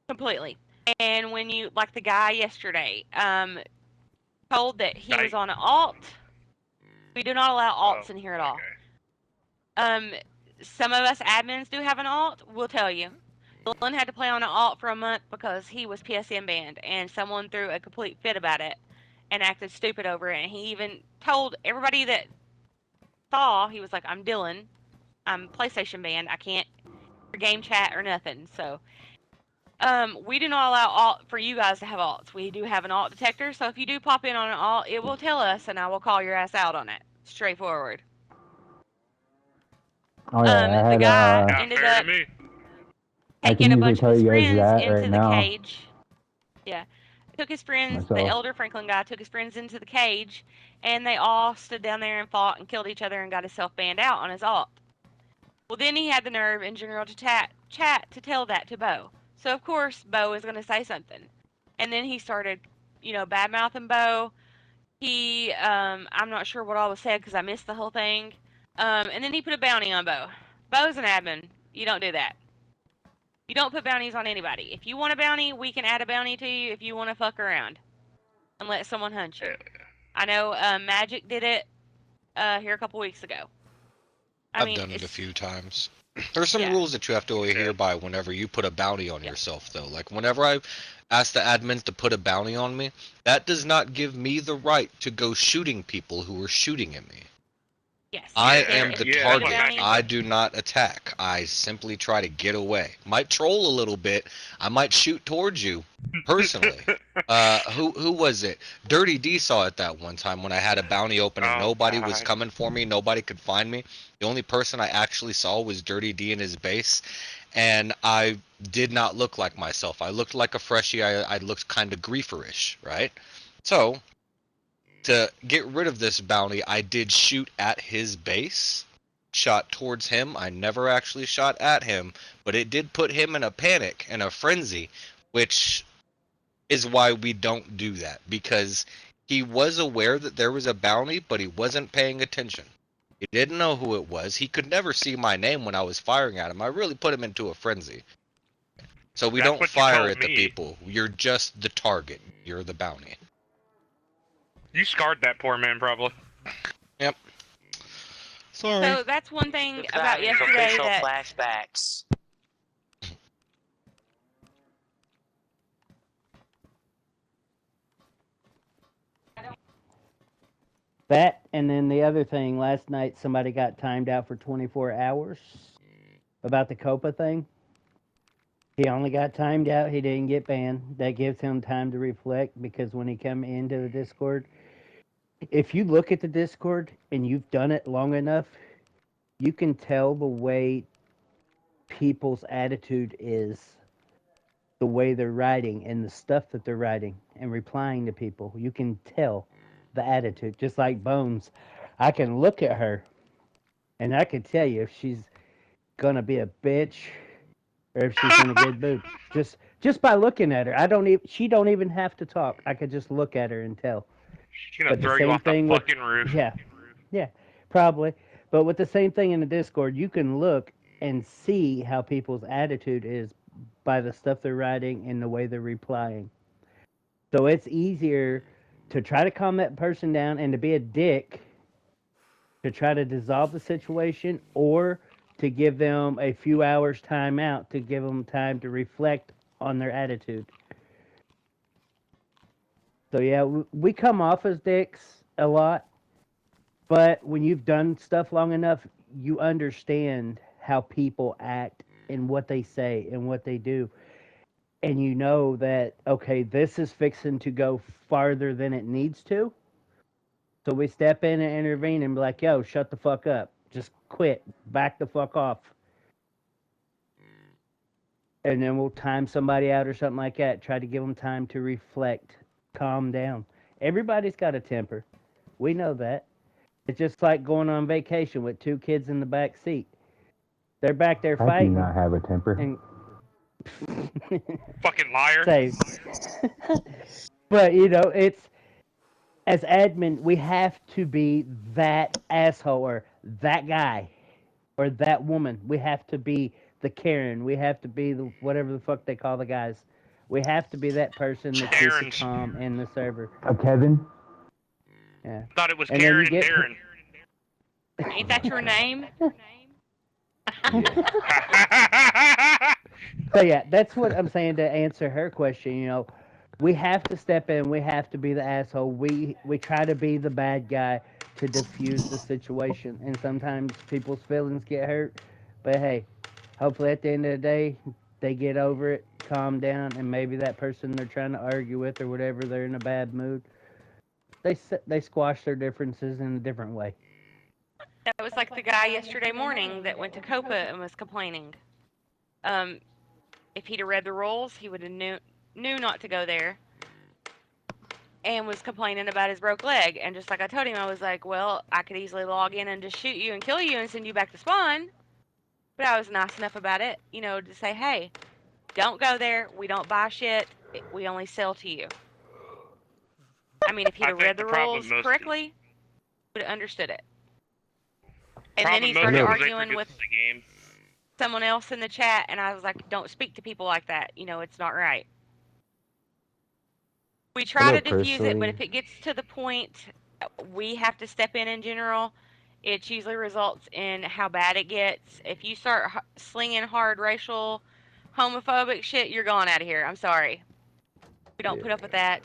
completely. And when you, like the guy yesterday, told that he was Night. on an alt, we do not allow Oh, alts in here at all. okay. Um, some of us admins do have an alt. We'll tell you. Dylan had to play on an alt for a month because he was PSN banned, and someone threw a complete fit about it and acted stupid over it. And he even told everybody that saw, he was like, "I'm Dylan. I'm PlayStation banned. I can't game chat or nothing." So, we do not allow alt for you guys to have alts. We do have an alt detector, so if you do pop in on an alt, it will tell us, and I will call your ass out on it. Straightforward. Oh yeah, I The had guy Yeah, ended fair to up me. I taking can a usually bunch of tell his you guys friends that into right the now cage. Yeah. Took his friends, the myself. elder Franklin guy took his friends into the cage, and they all stood down there and fought and killed each other and got himself banned out on his alt. Well, then he had the nerve in general to chat to tell that to Bo. So, of course, Bo is going to say something. And then he started, bad mouthing Bo. I'm not sure what all was said because I missed the whole thing. And then he put a bounty on Bo. Bo's an admin. You don't do that. You don't put bounties on anybody. If you want a bounty, we can add a bounty to you if you want to fuck around and let someone hunt you. Hell I know Magic did it here a couple weeks ago. I I've mean, done it a it's few times. There's some yeah, rules that you have to yeah. adhere by whenever you put a bounty on yeah, yourself, though. Like, whenever I ask the admins to put a bounty on me, that does not give me the right to go shooting people who are shooting at me. yes. I You Yeah, can't am if the you yeah. put That's a what target. Magic bounty. I does. do not attack. I simply try to get away. Might troll a little bit. I might shoot towards you, personally. Who was it? Dirty D saw it that one time when I had a bounty open and Oh nobody was God. coming for me. Nobody could find me. The only person I actually saw was Dirty D in his base, and I did not look like myself. I looked like a freshie. I looked kind of grieferish, right? So to get rid of this bounty, I did shoot at his base, shot towards him. I never actually shot at him, but it did put him in a panic and a frenzy, which is why we don't do that, because he was aware that there was a bounty, but he wasn't paying attention. He didn't know who it was. He could never see my name when I was firing at him. I really put him into a frenzy. So we That's don't what you fire told at the me. people. You're just the target. You're the bounty. You scarred that poor man, probably. Yep. Sorry. So that's one thing Took about that as yesterday official that flashbacks. That, and then the other thing, last night somebody got timed out for 24 hours about the COPA thing. He only got timed out. He didn't get banned. That gives him time to reflect because when he come into the Discord, if you look at the Discord and you've done it long enough, you can tell the way people's attitude is, the way they're writing and the stuff that they're writing and replying to people. You can tell the attitude. Just like Bones, I can look at her and I can tell you if she's gonna be a bitch or if she's in a good mood. Just by looking at her. I don't even she don't even have to talk. I could just look at her and tell. She's gonna But the throw you same off the thing with fucking roof. yeah, yeah, probably. But with the same thing in the Discord, you can look and see how people's attitude is by the stuff they're writing and the way they're replying. So it's easier to try to calm that person down and to be a dick to try to dissolve the situation or to give them a few hours time out to give them time to reflect on their attitude. So yeah, we come off as dicks a lot, but when you've done stuff long enough, you understand how people act and what they say and what they do. And you know that, okay, this is fixing to go farther than it needs to. So we step in and intervene and be like, yo, shut the fuck up. Just quit. Back the fuck off. And then we'll time somebody out or something like that. Try to give them time to reflect, calm down. Everybody's got a temper. We know that. It's just like going on vacation with two kids in the back seat. They're back there I do fighting, not have a temper. and Fucking liar. say, but you know, it's as admin, we have to be that asshole or that guy or that woman. We have to be the Karen. We have to be the whatever the fuck they call the guys. We have to be that person that keeps it Karens. calm in the server. Kevin? Yeah. Thought it was And then Karen you and get- Darren. Ain't that your name? So yeah, that's what I'm saying to answer her question. You know, we have to step in. We have to be the asshole. We try to be the bad guy to diffuse the situation, and sometimes people's feelings get hurt. But hey, hopefully at the end of the day, they get over it, calm down, and maybe that person they're trying to argue with or whatever, they're in a bad mood. They squash their differences in a different way. That was like the guy yesterday morning that went to Copa and was complaining. If he'd have read the rules, he would have knew not to go there, and was complaining about his broke leg. And just like I told him, I was like, well, I could easily log in and just shoot you and kill you and send you back to spawn. But I was nice enough about it, you know, to say, hey, don't go there. We don't buy shit. We only sell to you. I mean, if he'd I have think read the problem rules most- correctly, would have understood it. And then Problem he most started people, they arguing forget with it's a game. someone else in the chat, and I was like, don't speak to people like that. You know, it's not right. We try know to diffuse it, but personally- if it gets to the point we have to step in general, it usually results in how bad it gets. If you start slinging hard racial, homophobic shit, you're going out of here. I'm sorry. We don't put up with that.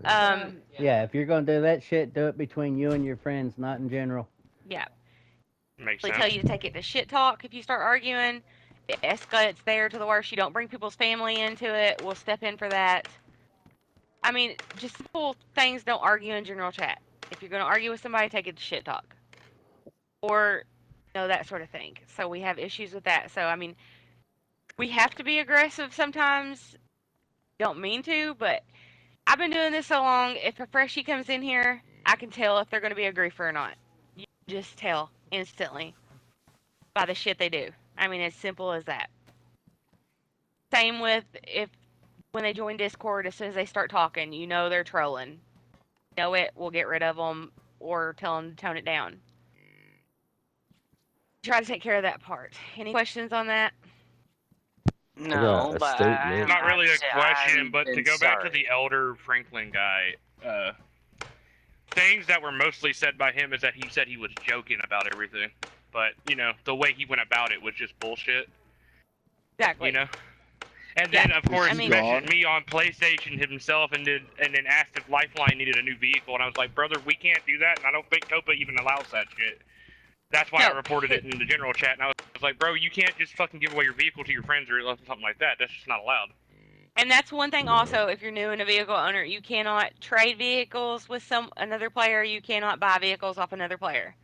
100%. Yeah, if you're gonna do that shit, do it between you and your friends, not in general. Yeah. Makes They sense. tell you to take it to shit talk if you start arguing. It escalates there to the worst. You don't bring people's family into it. We'll step in for that. I mean, just simple things. Don't argue in general chat. If you're going to argue with somebody, take it to shit talk. Or, you know, that sort of thing. So we have issues with that. So, I mean, we have to be aggressive sometimes. Don't mean to, but I've been doing this so long. If a freshie comes in here, I can tell if they're going to be a griefer or not. You just tell instantly by the shit they do. I mean, as simple as that. Same with when they join Discord, as soon as they start talking, you know they're trolling. You know it, we'll get rid of them or tell them to tone it down. Try to take care of that part. Any questions on that? got a but statement. Not really a have to say question, I'm but to been go back to sorry. the Elder Franklin guy, things that were mostly said by him is that he said he was joking about everything. But, you know, the way he went about it was just bullshit, Exactly. you know? And then, of course, I he mean- mentioned me on PlayStation himself and then asked if Lifeline needed a new vehicle. And I was like, brother, we can't do that. And I don't think Copa even allows that shit. That's why I No. reported it in the general chat. And I was like, bro, you can't just fucking give away your vehicle to your friends or something like that. That's just not allowed. And that's one thing also, if you're new and a vehicle owner, you cannot trade vehicles with another player. You cannot buy vehicles off another player.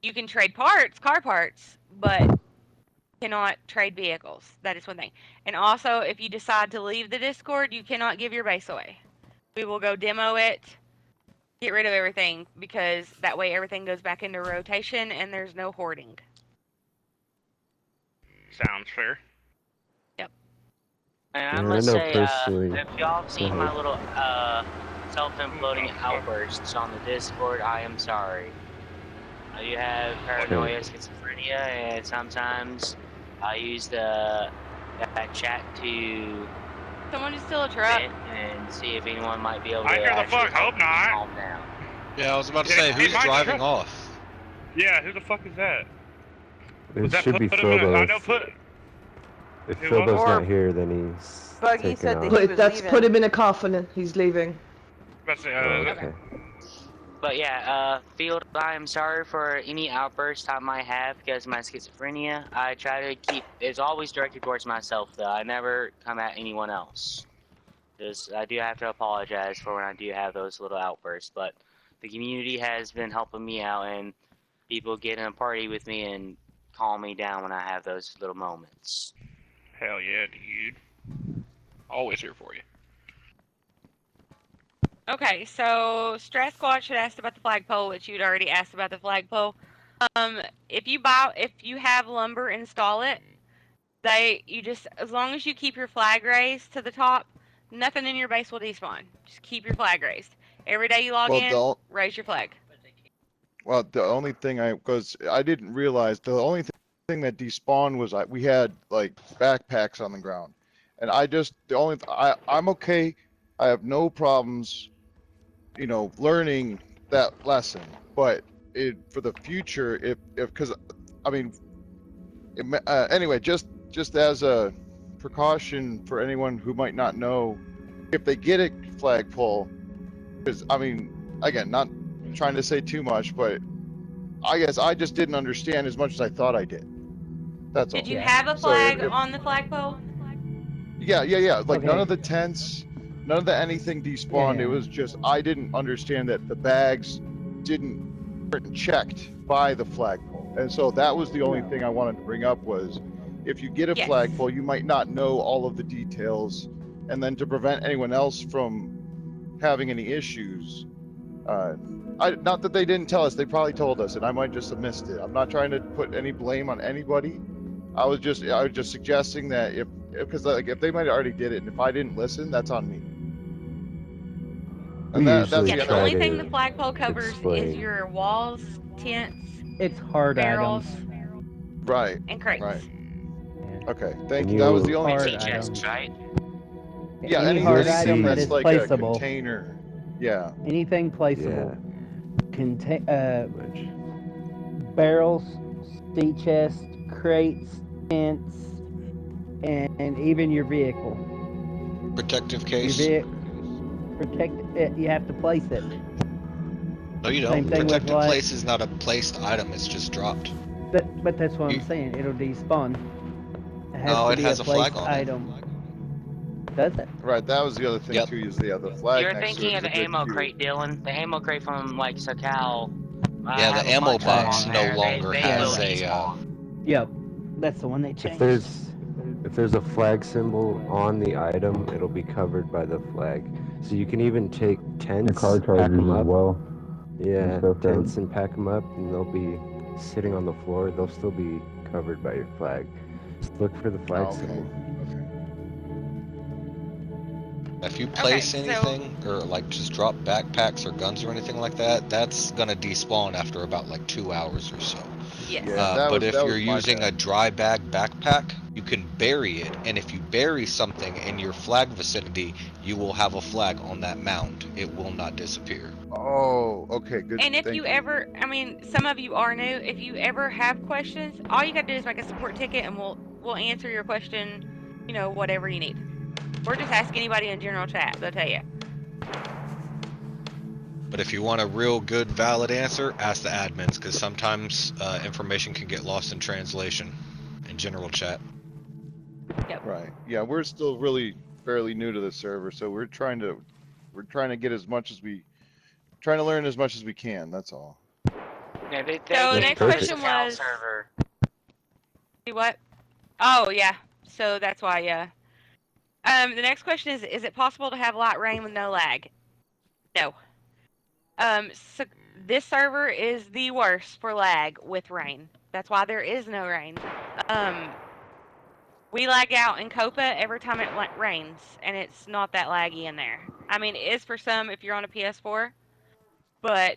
You can trade parts, car parts, but cannot trade vehicles. That is one thing. And also, if you decide to leave the Discord, you cannot give your base away. We will go demo it, get rid of everything, because that way everything goes back into rotation and there's no hoarding. Sounds fair. And Yeah, I I must know say, personally- if y'all have seen Go my ahead. little self-imploding outbursts on the Discord, I am sorry. I do have paranoia, schizophrenia, and sometimes I use that chat to Someone just steal a truck. vent and see if anyone might be able to I sure the actually fuck help hope me not. calm down. Yeah, I was about to Yeah, say, hey, who's mind driving truck. off? Yeah, who the fuck is that? It Was that should be put him in a, I know Phobos. put. If Who Phobos was? not here, then he's Buggy taking said that off. he was That's leaving. put him in a coffin and he's leaving. Let's see, Oh, okay. But yeah, Field, I am sorry for any outbursts I might have because of my schizophrenia. I try to keep, it's always directed towards myself though. I never come at anyone else. Just, I do have to apologize for when I do have those little outbursts, but the community has been helping me out and people get in a party with me and calm me down when I have those little moments. Hell yeah, dude. Always here for you. Okay, so Strat Squad should asked about the flagpole, which you'd already asked about the flagpole. If you have lumber, install it. As long as you keep your flag raised to the top, nothing in your base will despawn. Just keep your flag raised. Every day you log in, raise your flag. Well, the only thing because I didn't realize the only thing thing that despawned was we had like backpacks on the ground, and I'm okay. I have no problems, learning that lesson. But for the future, if because I mean, anyway, just as a precaution for anyone who might not know, if they get a flagpole, because I mean, again, not trying to say too much, but I guess I just didn't understand as much as I thought I did. That's all. Did you Yeah. have a So flag on the flagpole? yeah. Like none Okay. of the tents, none of the anything despawned. Yeah. It was just I didn't understand that the bags weren't checked by the flagpole, and so that was the only No. thing I wanted to bring up was if you get a Yes. flagpole, you might not know all of the details, and then to prevent anyone else from having any issues. Not that they didn't tell us; they probably told us, and I might just have missed it. I'm not trying to put any blame on anybody. I was just suggesting that because like if they might have already did it, and if I didn't listen, that's on me. We And that's usually Yeah, the the end of try only it. thing the to flagpole covers is explain. your walls, tents, It's hard barrels, items. Right. and crates. Right. Yeah. Okay. Thank And you. That was you the only Hard Empty thing. chests, items. right? Yeah. Any hard You'll item Anything that see- that's is like a placeable. container. Yeah. Anything placeable. Which Barrels, sea chests, crates, tents, and even your vehicle. Protective Your case. protect it. You have to place it. No, you Same don't. thing with Protective what? place is not a placed item. It's just dropped. But that's what I'm You- saying. It'll despawn. It has No, to it be has a a flag placed on it. item. Does it? Right. That was the other thing Yep. too. Is the flag You're next to thinking it of is a the good ammo cue. crate, Dylan. The ammo crate from like SoCal. I Yeah, have the a ammo bunch of them box on no there. longer They has will a. despawn. Yep. That's the one they if changed. there's a flag symbol on the item, it'll be covered by the flag. So you can even take The tents, car pack chargers them as up. well. Yeah, stuff that- tents and pack them up, and they'll be sitting on the floor. They'll still be covered by your flag. Just look for the flag Oh, okay. symbol. Okay. If you place so- anything or like just drop backpacks or guns or anything like that, that's gonna despawn after about like 2 hours or so. Yes. Yeah, that But was if that you're was my using a bad. dry bag backpack, you can bury it, and if you bury something in your flag vicinity, you will have a flag on that mound. It will not disappear. Oh, okay, good. And if Thank you ever, I mean, some of you are new. If you ever have questions, all you got to do is make a support ticket, and we'll answer your question. Whatever you need. Or just ask anybody in general chat. They'll tell you. But if you want a real good, valid answer, ask the admins, because sometimes information can get lost in translation in general chat. Right. Yeah, we're still really fairly new to the server, so we're trying to get as much as trying to learn as much as we can. That's all. Yeah, they So the came next from the question SoCal was- server. See what? Oh yeah. So that's why. Yeah. The next question is it possible to have light rain with no lag? No. So this server is the worst for lag with rain. That's why there is no rain. We lag out in Copa every time it rains, and it's not that laggy in there. I mean, it is for some if you're on a PS4, but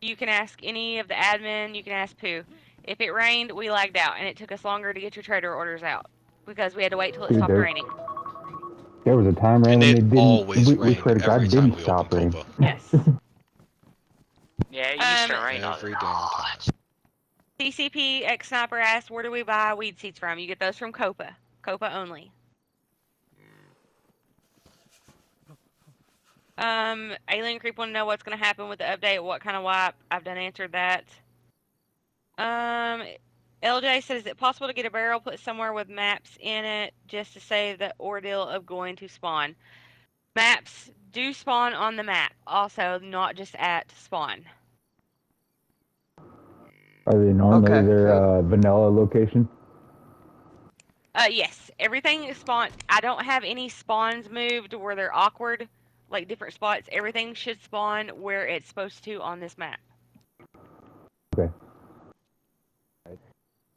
you can ask any of the admin, you can ask Pooh. If it rained, we lagged out, and it took us longer to get your trader orders out because we had to wait till it Dude, stopped there- raining. There was a time, man, And when it they didn't. always We rained swear to every God, time didn't we stop open rain. Copa. Yes. Yeah, it used to rain a Every damn lot. time. CCP X Sniper asked, where do we buy weed seeds from? You get those from Copa. Copa only. Alien Creep want to know what's going to happen with the update. What kind of wipe? I've done answered that. LJ says, is it possible to get a barrel put somewhere with maps in it just to save the ordeal of going to spawn? Maps do spawn on the map, also not just at spawn. Are they normally Okay, their good. vanilla location? Yes, everything is spawned. I don't have any spawns moved where they're awkward, like different spots. Everything should spawn where it's supposed to on this map. Okay.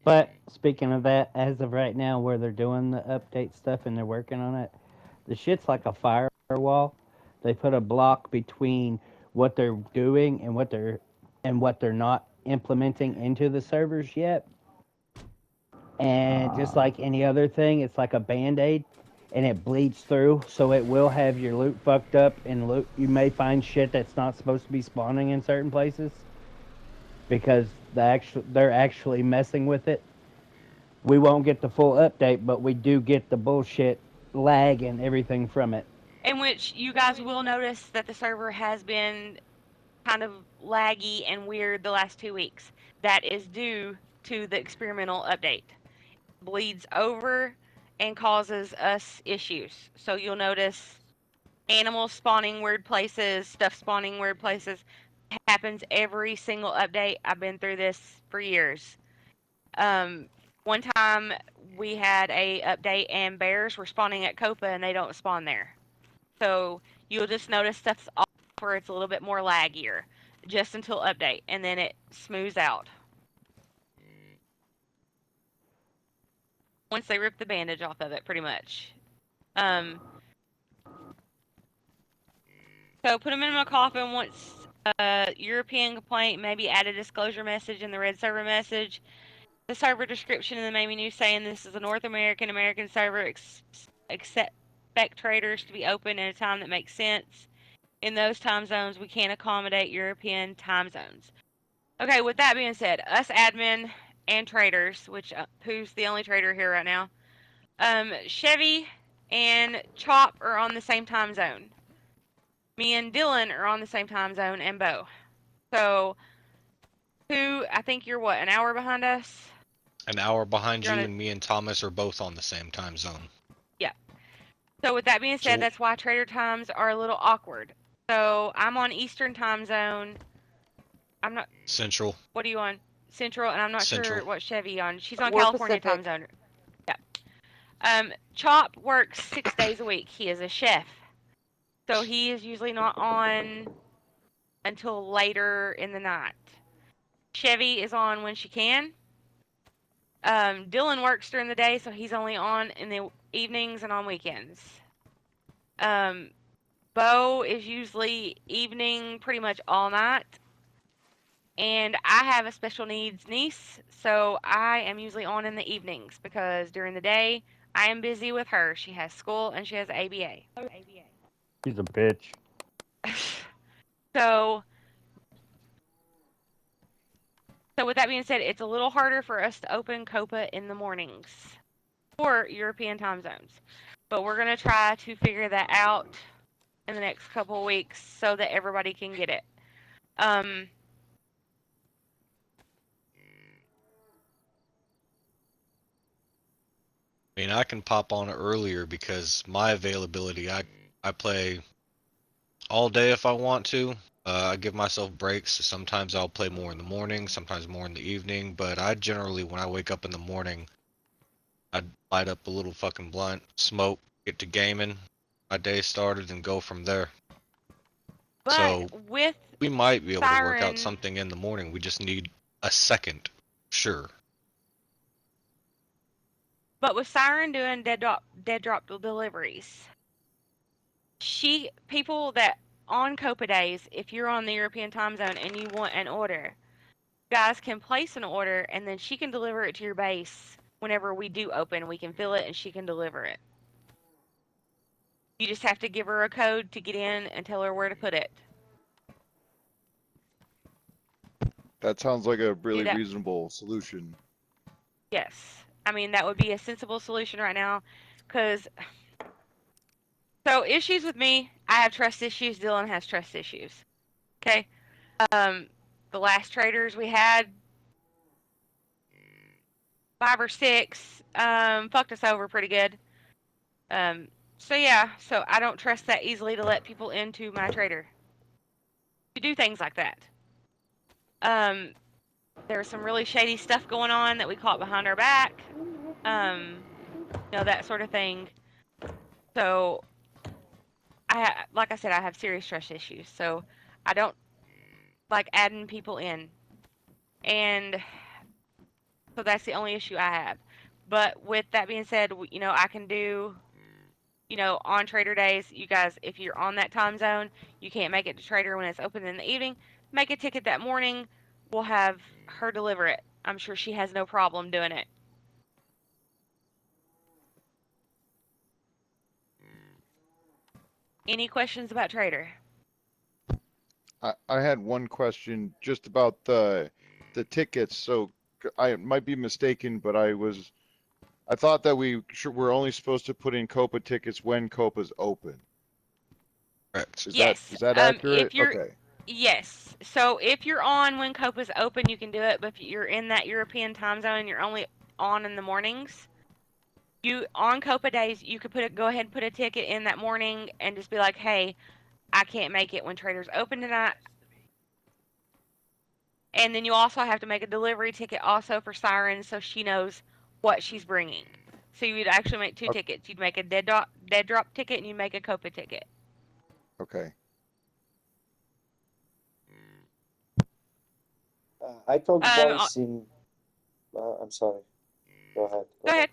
But speaking of that, as of right now, where they're doing the update stuff and they're working on it, the shit's like a firewall. They put a block between what they're doing and what they're not implementing into the servers yet. And just like any other thing, it's like a band-aid, and it bleeds through, so it will have your loot fucked up, and loot you may find shit that's not supposed to be spawning in certain places because they're actually messing with it. We won't get the full update, but we do get the bullshit lag and everything from it. In which you guys will notice that the server has been kind of laggy and weird the last 2 weeks. That is due to the experimental update. Bleeds over and causes us issues. So you'll notice animals spawning weird places, stuff spawning weird places. It happens every single update. I've been through this for years. One time we had a update and bears were spawning at Copa and they don't spawn there. So you'll just notice stuff's off where it's a little bit more laggier just until update, and then it smooths out. Once they rip the bandage off of it, pretty much. So put them in my coffin once European complaint, maybe add a disclosure message in the red server message. The server description in the main menu saying this is a North American server. Expect traders to be open at a time that makes sense. In those time zones, we can't accommodate European time zones. Okay, with that being said, us admin and traders, which who's the only trader here right now? Chevy and Chop are on the same time zone. Me and Dylan are on the same time zone, and Bo. So, I think you're what, an hour behind us? An hour behind You're you, on a, and me and Thomas are both on the same time zone. yeah. So with that being said, So- that's why trader times are a little awkward. So I'm on Eastern time zone. I'm not. Central. What are you on? Central, and I'm not sure Central. what Chevy on. She's on We're California time Pacific. zone. Yeah. Chop works 6 days a week. He is a chef, so he is usually not on until later in the night. Chevy is on when she can. Dylan works during the day, so he's only on in the evenings and on weekends. Bo is usually evening pretty much all night. And I have a special needs niece, so I am usually on in the evenings because during the day I am busy with her. She has school and she has ABA. She's a bitch. So with that being said, it's a little harder for us to open Copa in the mornings for European time zones. But we're going to try to figure that out in the next couple of weeks so that everybody can get it. I mean, I can pop on earlier because my availability, I play all day if I want to. I give myself breaks. So sometimes I'll play more in the morning, sometimes more in the evening. But I generally, when I wake up in the morning, I light up a little fucking blunt, smoke, get to gaming, my day started, and go from there. But So with we might be able to work Siren- out something in the morning. We just need a second, sure. But with Siren doing dead drop deliveries, people that on Copa days, if you're on the European time zone and you want an order, guys can place an order and then she can deliver it to your base whenever we do open. We can fill it and she can deliver it. You just have to give her a code to get in and tell her where to put it. That sounds like a really that. reasonable solution. Yes. I mean, that would be a sensible solution right now. So, issues with me, I have trust issues. Dylan has trust issues. Okay? The last traders we had, 5 or 6, fucked us over pretty good. So I don't trust that easily to let people into my trader to do things like that. There's some really shady stuff going on that we caught behind our back. That sort of thing. So, like I said, I have serious trust issues. So, I don't like adding people in. And so that's the only issue I have. But with that being said, I can do, on trader days, you guys, if you're on that time zone, you can't make it to trader when it's open in the evening, make a ticket that morning. We'll have her deliver it. I'm sure she has no problem doing it. Any questions about Trader? I had one question just about the tickets. So I might be mistaken, but I thought that we're only supposed to put in Copa tickets when Copa's open. Correct. Yes. Is that If accurate? you're Okay. Yes. So if you're on when Copa's open, you can do it. But if you're in that European time zone and you're only on in the mornings, you on Copa days you could go ahead and put a ticket in that morning and just be like, hey, I can't make it when Trader's open tonight. And then you also have to make a delivery ticket also for Siren so she knows what she's bringing. So you would actually make two tickets. You'd make a dead drop ticket and you'd make a Copa ticket. Okay. I told Um, once in. I'm sorry. Go ahead. Go ahead.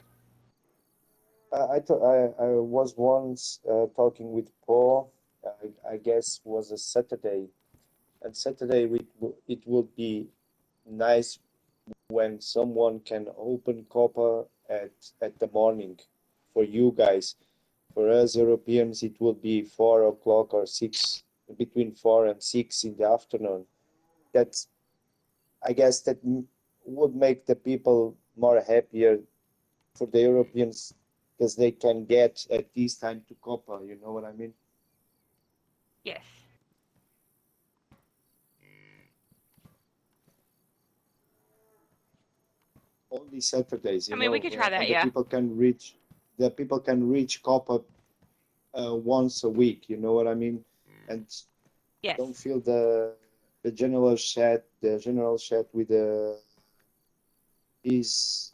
I was once talking with Paul. I guess was a Saturday, and Saturday it would be nice when someone can open copper at the morning for you guys. For us Europeans, it will be 4 o'clock or 6, between 4 and 6 in the afternoon. That's, I guess that would make the people more happier for the Europeans because they can get at this time to copper. You know what I mean? Yes. Only Saturdays, I mean, we could try and that, yeah. the people can reach copper once a week. You know what I mean? And Yes. don't feel the general chat with the is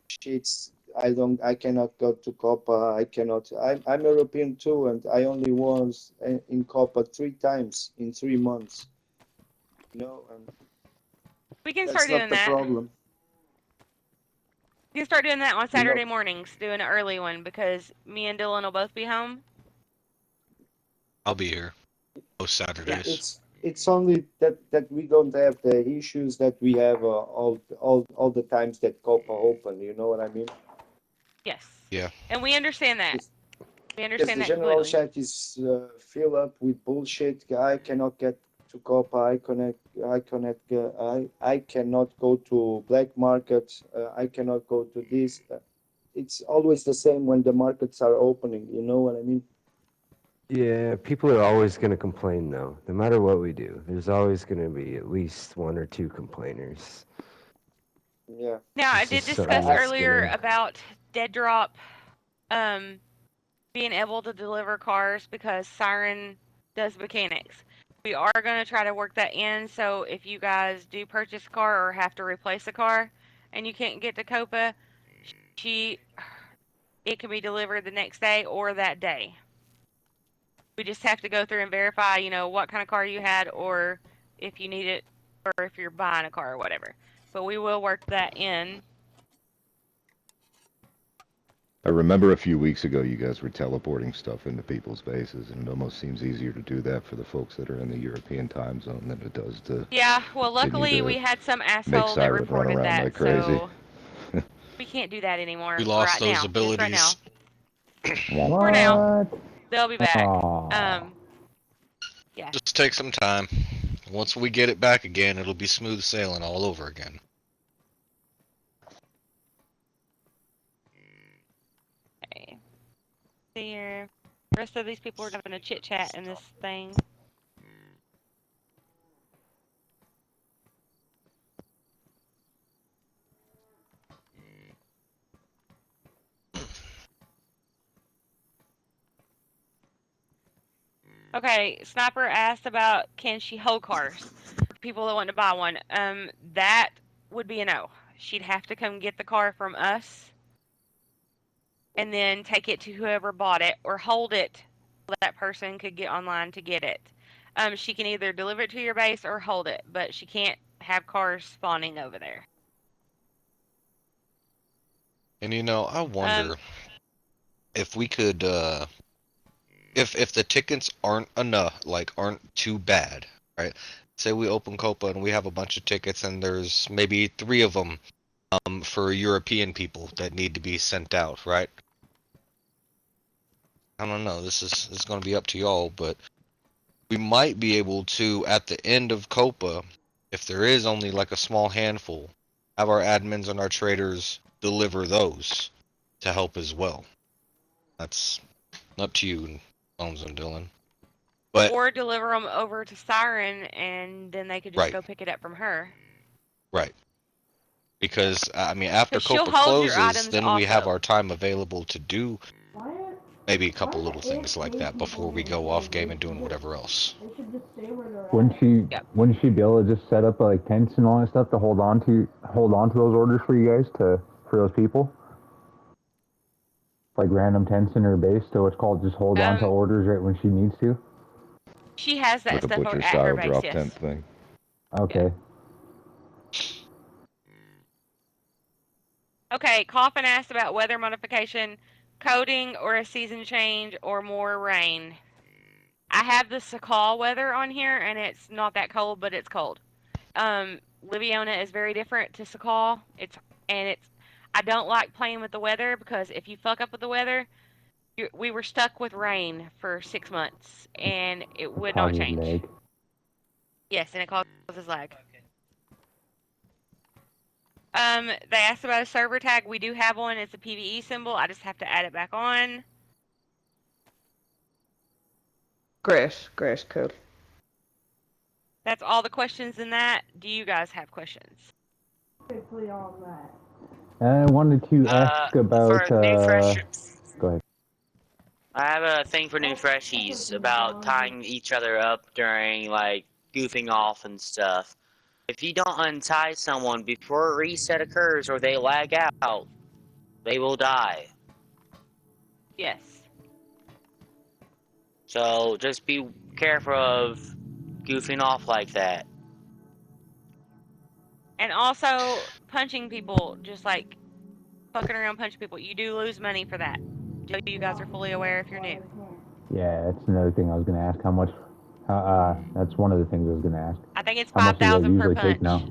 sheets. I cannot go to Copa. I cannot. I'm European too, and I only was in Copa 3 times in 3 months. And We can that's start not doing the that. problem. You can start doing that on You know, Saturday mornings, doing an early one because me and Dylan will both be home. I'll be here most Saturdays. it's only that we don't have the issues that we have all the times that Copa open. You know what I mean? Yes. Yeah. And we understand that. We Because understand the that general completely. chat is filled up with bullshit. I cannot get to Copa. I cannot go to black market. I cannot go to this. It's always the same when the markets are opening. You know what I mean? Yeah, people are always going to complain, though. No matter what we do, there's always going to be at least one or two complainers. Yeah. Now, I It's did just something discuss that's earlier gonna. about Dead Drop being able to deliver cars because Siren does mechanics. We are going to try to work that in, so if you guys do purchase a car or have to replace a car and you can't get to Copa, it can be delivered the next day or that day. We just have to go through and verify, what kind of car you had or if you need it or if you're buying a car or whatever. But we will work that in. I remember a few weeks ago you guys were teleporting stuff into people's bases, and it almost seems easier to do that for the folks that are in the European time zone than it does to Yeah, well, continue luckily to we had some make asshole that Siren run reported around that, like crazy. so we can't do that anymore We lost right those now. Just right now. abilities. For now. What? They'll be back. Aw. Yeah. Just take some time. Once we get it back again, it'll be smooth sailing all over again. Okay. See here. The rest of these people are having a chit chat in this thing. Okay, Sniper asked about can she hold cars for people that want to buy one. That would be a no. She'd have to come get the car from us and then take it to whoever bought it or hold it so that person could get online to get it. She can either deliver it to your base or hold it, but she can't have cars spawning over there. And I wonder if we could if the tickets aren't enough, like aren't too bad, right? Say we open Copa and we have a bunch of tickets and there's maybe 3 of them for European people that need to be sent out, right? I don't know. This is going to be up to y'all, but we might be able to, at the end of Copa, if there is only like a small handful, have our admins and our traders deliver those to help as well. That's up to you, Bones and Dylan. But Or deliver them over to Siren, and then they could just Right. go pick it up from her. right, because I mean, after 'Cause she'll Copa hold your closes, items then we have also. our time available to do maybe a couple little things like that before we go off game and doing whatever else. Yep. Wouldn't she be able to just set up like tents and all that stuff to hold on to those orders for you guys for those people? Like random tents in her base, so it's called just hold on to orders right when she needs to. She has that Like a stuff butcher at her style base, drop yes. tent thing. Okay. Okay, Coffin asked about weather modification, coding, or a season change, or more rain. I have the Sakal weather on here, and it's not that cold, but it's cold. Livonia is very different to Sakal. I don't like playing with the weather because if you fuck up with the weather, we were stuck with rain for 6 months, and it would not Causes change. lag. Yes, and it causes lag. They asked about a server tag. We do have one. It's a PvE symbol. I just have to add it back on. Great, cool. That's all the questions in that. Do you guys have questions? I wanted to ask about. For new fresh, Go ahead. I have a thing for new freshies about tying each other up during like goofing off and stuff. If you don't untie someone before a reset occurs or they lag out, they will die. Yes. So just be careful of goofing off like that. And also punching people, just like fucking around punching people. You do lose money for that. Just so you guys are fully aware if you're new. Yeah, that's another thing I was gonna ask. How much? That's one of the things I was gonna ask. I think it's How much do you guys 5,000 per usually punch. take now?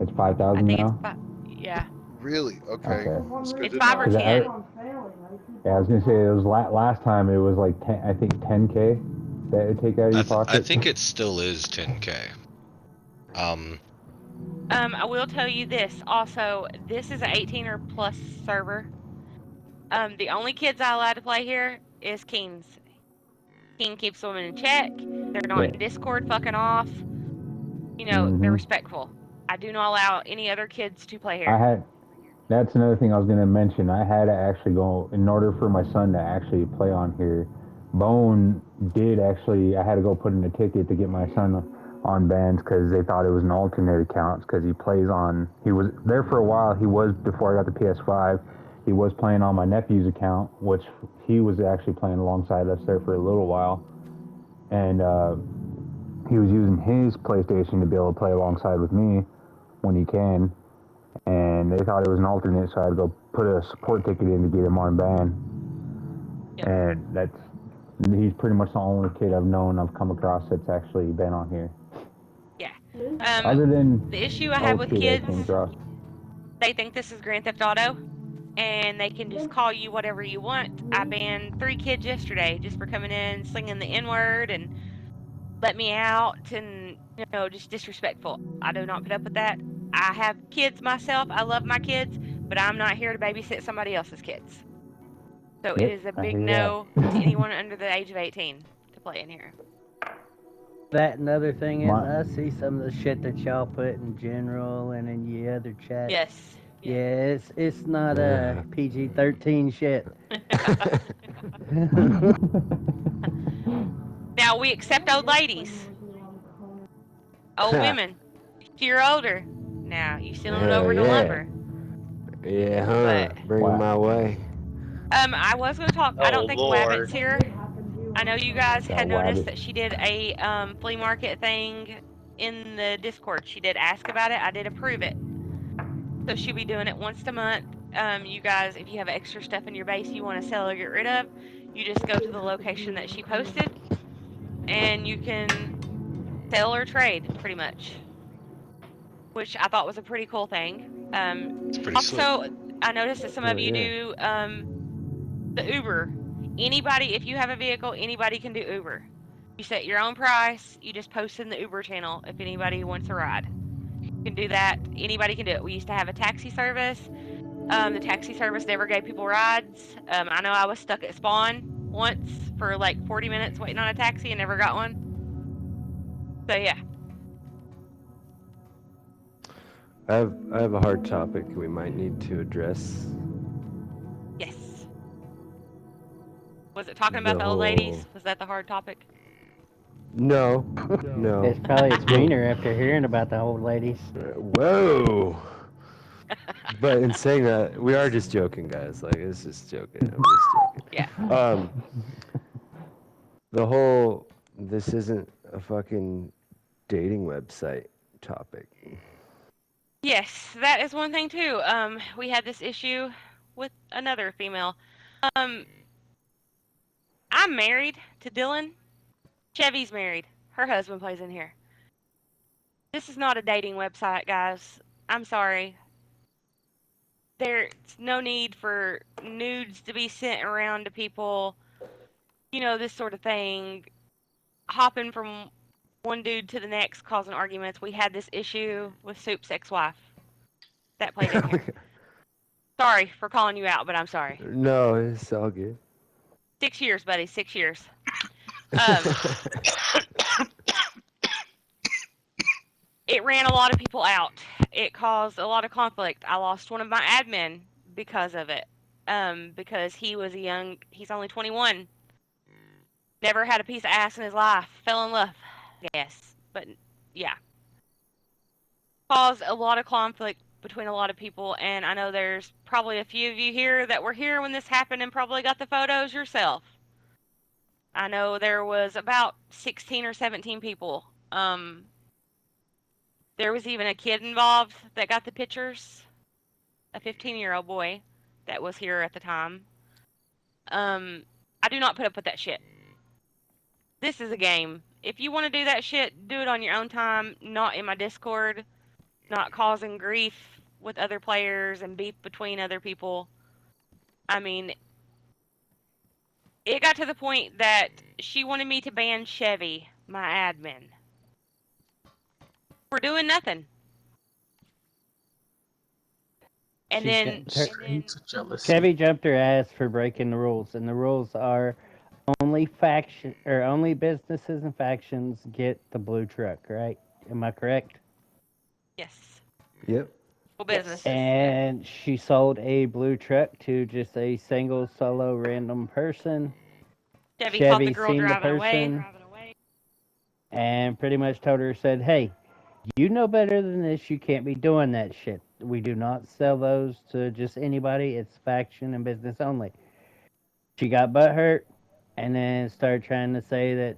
It's I 5,000 think now. yeah. Really? Okay. Okay. That's good It's to 5 or know. 10. Yeah, I was gonna say it was last time. It was like 10. I think 10K that would take out of your pocket. I think it still is 10K. I will tell you this also. This is an 18 or plus server. The only kids I allowed to play here is Kings. King keeps them in check. They're not in Discord fucking off. You know, they're respectful. I do not allow any other kids to play here. That's another thing I was gonna mention. I had to actually go in order for my son to actually play on here. Bone did actually. I had to go put in a ticket to get my son on bans because they thought it was an alternate account because he plays on. He was there for a while. He was before I got the PS5. He was playing on my nephew's account, which he was actually playing alongside us there for a little while, and he was using his PlayStation to be able to play alongside with me when he can. And they thought it was an alternate, so I had to go put a support ticket in to get him on ban. Yep. And he's pretty much the only kid I've come across that's actually been on here. Yeah. Other than the issue I have with kids, I came across. they think this is Grand Theft Auto, and they can just call you whatever you want. I banned 3 kids yesterday just for coming in, slinging the N-word, and let me out, and just disrespectful. I do not put up with that. I have kids myself. I love my kids, but I'm not here to babysit somebody else's kids. So it is a big no to anyone under the age of 18 to play in here. That another thing is, I see some of the shit that y'all put in general and in the other chat. Yes. Yeah, it's not a PG-13 shit. Now we accept old ladies, old women. If you're older, now you send them over to lumber. Yeah, huh? But Bring them my way. I was gonna talk. I don't think Lord. Wabbit's here. I know you guys had noticed Wabbit. that she did a flea market thing in the Discord. She did ask about it. I did approve it. So she'll be doing it once a month. You guys, if you have extra stuff in your base you want to sell or get rid of, you just go to the location that she posted, and you can sell or trade pretty much, which I thought was a pretty cool thing. It's pretty Also, slick. I noticed that some of you do the Uber. anybody, if you have a vehicle, anybody can do Uber. You set your own price. You just post in the Uber channel if anybody wants a ride. You can do that. Anybody can do it. We used to have a taxi service. The taxi service never gave people rides. I know I was stuck at Spawn once for like 40 minutes waiting on a taxi and never got one. So yeah. I have a hard topic we might need to address. Yes. Was it talking The about the old whole- ladies? Was that the hard topic? No, no. It's probably a screener after hearing about the old ladies. Whoa. But in saying that, we are just joking, guys. Like, it's just joking. I'm just joking. Yeah. The whole this isn't a fucking dating website topic. Yes, that is one thing too. We had this issue with another female. I'm married to Dylan. Chevy's married. Her husband plays in here. This is not a dating website, guys. I'm sorry. There's no need for nudes to be sent around to people. You know, this sort of thing. Hopping from one dude to the next, causing arguments. We had this issue with Soup's ex-wife that played in here. Sorry for calling you out, but I'm sorry. No, it's all good. 6 years, buddy. 6 years. It ran a lot of people out. It caused a lot of conflict. I lost one of my admin because of it. Because he's only 21. Never had a piece of ass in his life. Fell in love. Yes. But yeah. Caused a lot of conflict between a lot of people, and I know there's probably a few of you here that were here when this happened and probably got the photos yourself. I know there was about 16 or 17 people. There was even a kid involved that got the pictures. A 15-year-old boy that was here at the time. I do not put up with that shit. This is a game. If you want to do that shit, do it on your own time, not in my Discord, not causing grief with other players and beef between other people. I mean, it got to the point that she wanted me to ban Chevy, my admin. We're doing nothing. And She's then, Chevy jumped her ass for breaking the rules, and the rules are only businesses and factions get the blue truck, right? Am I correct? yes. Yep. Well, businesses. And she sold a blue truck to just a single solo random person. Chevy caught the girl seen the driving away. person and pretty much told her, said, "Hey, you know better than this. You can't be doing that shit. We do not sell those to just anybody. It's faction and business only." She got butthurt and then started trying to say that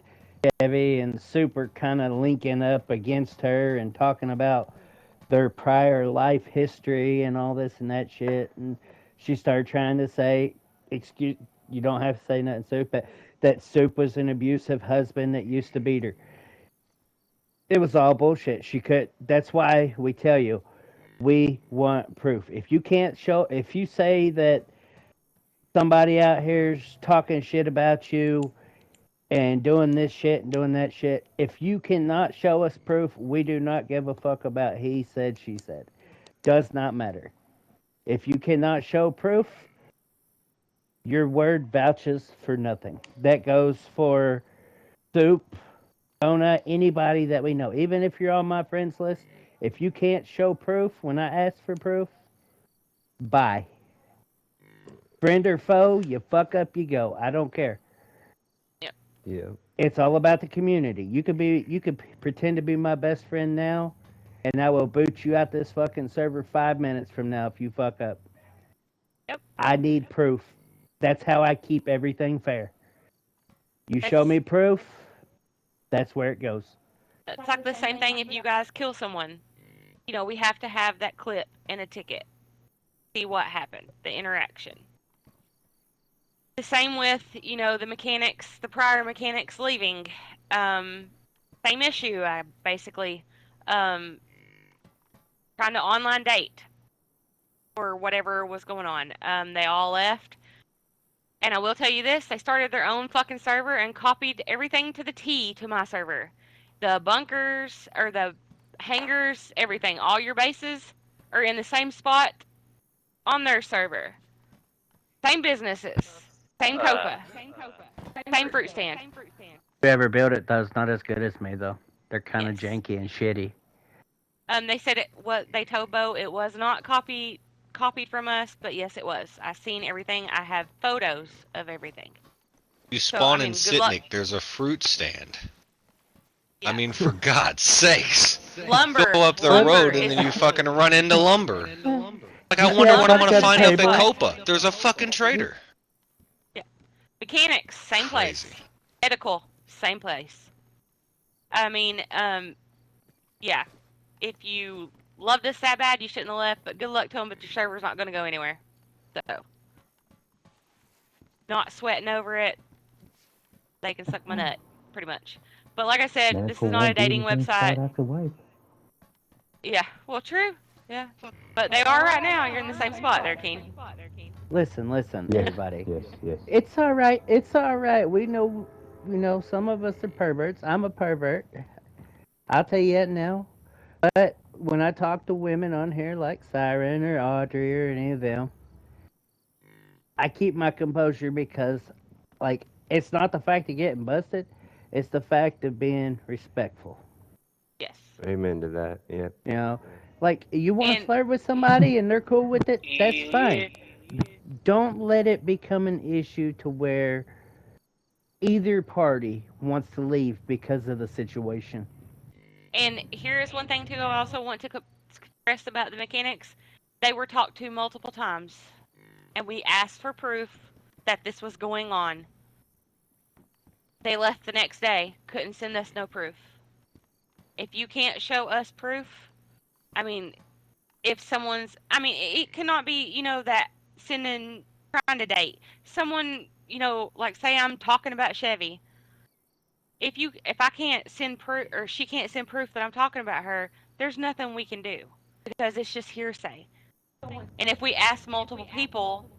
Chevy and Super kind of linking up against her and talking about their prior life history and all this and that shit. And she started trying to say, "Excuse, you don't have to say nothing, Soup, but that Soup was an abusive husband that used to beat her." It was all bullshit. She could. That's why we tell you, we want proof. If you say that somebody out here's talking shit about you and doing this shit and doing that shit, if you cannot show us proof, we do not give a fuck about he said, she said. Does not matter. If you cannot show proof, your word vouches for nothing. That goes for Soup, Jonah, anybody that we know. Even if you're on my friends list, if you can't show proof when I ask for proof, bye. Friend or foe, you fuck up, you go. I don't care. Yeah. It's all about the community. You could pretend to be my best friend now, and I will boot you out this fucking server 5 minutes from now if you fuck up. Yep. I need proof. That's how I keep everything fair. You show me proof, that's where it goes. It's like the same thing if you guys kill someone. You know, we have to have that clip and a ticket. See what happened, the interaction. The same with, you know, the prior mechanics leaving. Same issue, I basically. Trying to online date or whatever was going on. They all left. And I will tell you this, they started their own fucking server and copied everything to the T to my server. The bunkers, or the hangars, everything, all your bases are in the same spot on their server. Same businesses, same copa, same fruit stand. Whoever built it does not as good as me though. They're kind of Yes. janky and shitty. They said they told Bo it was not copied from us, but yes, it was. I seen everything. I have photos of everything. You So, spawn I in mean, good luck. Sitnik, there's a fruit stand. Yeah. I mean, for God's sakes. Lumber. Go up the Lumber road and is- then you fucking run into lumber. Like, I Yeah, wonder what I'm fuck gonna that find up table. at Copa. There's a fucking trader. Mechanics, same Crazy. place. Medical, same place. I mean, yeah. If you loved us that bad, you shouldn't have left, but good luck to them, but your server's not going to go anywhere. So, not sweating over it. They can suck my nut, pretty much. But like I said, this Medical is not a won't be dating the same spot website. after wipe. Yeah, well, true. Yeah. But they are right now. You're in the same spot there, Keen. Listen, Yes, everybody. yes. It's all right. It's all right. We know, some of us are perverts. I'm a pervert. I'll tell you that now. But when I talk to women on here like Siren or Audrey or any of them, I keep my composure because, like, it's not the fact of getting busted. It's the fact of being respectful. Yes. Amen to that. Yeah. You know, like you want to And- flirt with somebody and they're cool with it. That's fine. Don't let it become an issue to where either party wants to leave because of the situation. And here is one thing, too, I also want to stress about the mechanics. They were talked to multiple times, and we asked for proof that this was going on. They left the next day, couldn't send us no proof. If you can't show us proof, I mean, if someone's, I mean, it cannot be, that trying to date. Someone, like say I'm talking about Chevy. If I can't send proof, or she can't send proof that I'm talking about her, there's nothing we can do because it's just hearsay. And if we ask multiple people